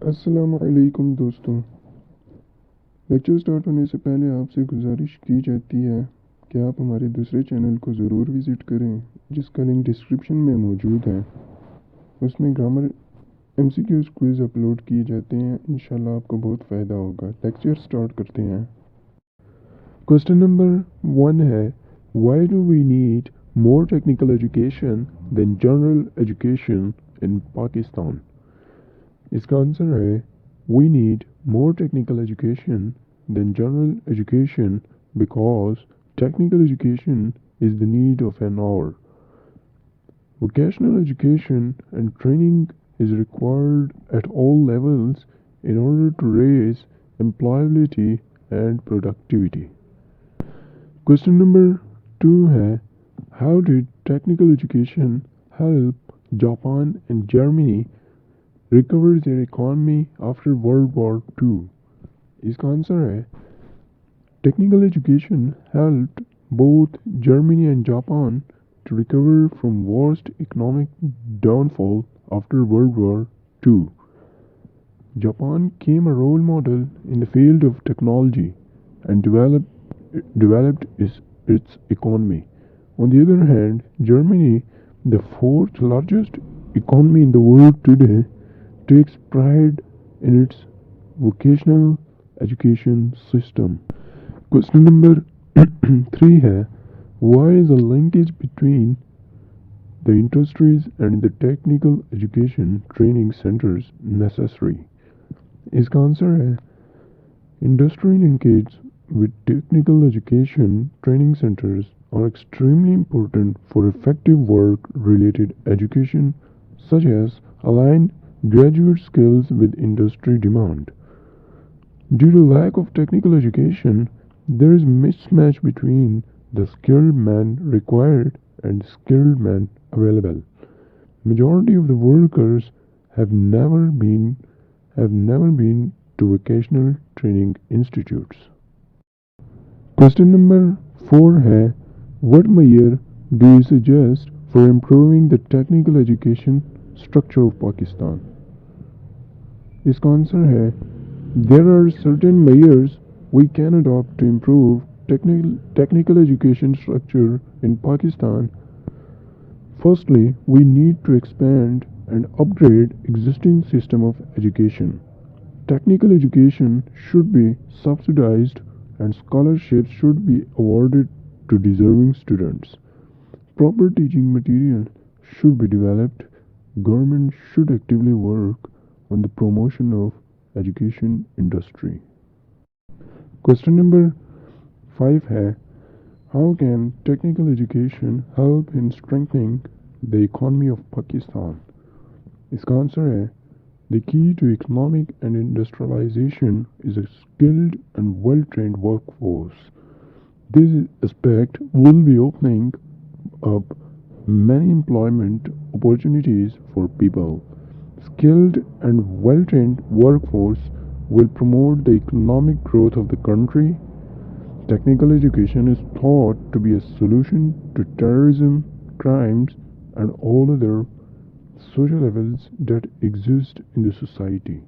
अस्सलाम वालेकुम दोस्तों। लेक्चर स्टार्ट होने से पहले आपसे गुजारिश की जाती है कि आप हमारे दूसरे चैनल को ज़रूर विज़िट करें, जिसका लिंक डिस्क्रिप्शन में मौजूद है। उसमें ग्रामर एमसीक्यूज़ क्विज़ अपलोड किए जाते हैं। इंशाल्लाह आपको बहुत फ़ायदा होगा। लेक्चर स्टार्ट करते हैं। क्वेश्चन नंबर 1 है, why do we need more technical education than general education in Pakistan? इसका आंसर है, we need more technical education than general education because technical education is the need of an hour. Vocational education and training is required at all levels in order to raise employability and productivity. Question number 2 है, how did technical education help Japan and Germany recover their economy after World War II? इसका answer है, technical education helped both Germany and Japan to recover from worst economic downfall after World War II. Japan became a role model in the field of technology and developed its economy. On the other hand, Germany, the fourth largest economy in the world today, takes pride in its vocational education system. Question number 3 है, why is a linkage between the industries and the technical education training centers necessary? इसका answer है, industry linkage with technical education training centers are extremely important for effective work-related education, such as align graduate skills with industry demand. Due to lack of technical education, there is mismatch between the skilled man required and the skilled man available. Majority of the workers have never been to vocational training institutes. Question number 4 है, what measure do you suggest for improving the technical education structure of Pakistan? इसका answer है, there are certain measures we can adopt to improve technical education structure in Pakistan. Firstly, we need to expand and upgrade existing system of education. Technical education should be subsidized and scholarships should be awarded to deserving students. Proper teaching material should be developed. Government should actively work on the promotion of education industry. Question number 5 है, how can technical education help in strengthening the economy of Pakistan? इसका answer है, the key to economic and industrialization is a skilled and well-trained workforce. This aspect will be opening up many employment opportunities for people. Skilled and well-trained workforce will promote the economic growth of the country. Technical education is thought to be a solution to terrorism, crimes, and all other social evils that exist in the society.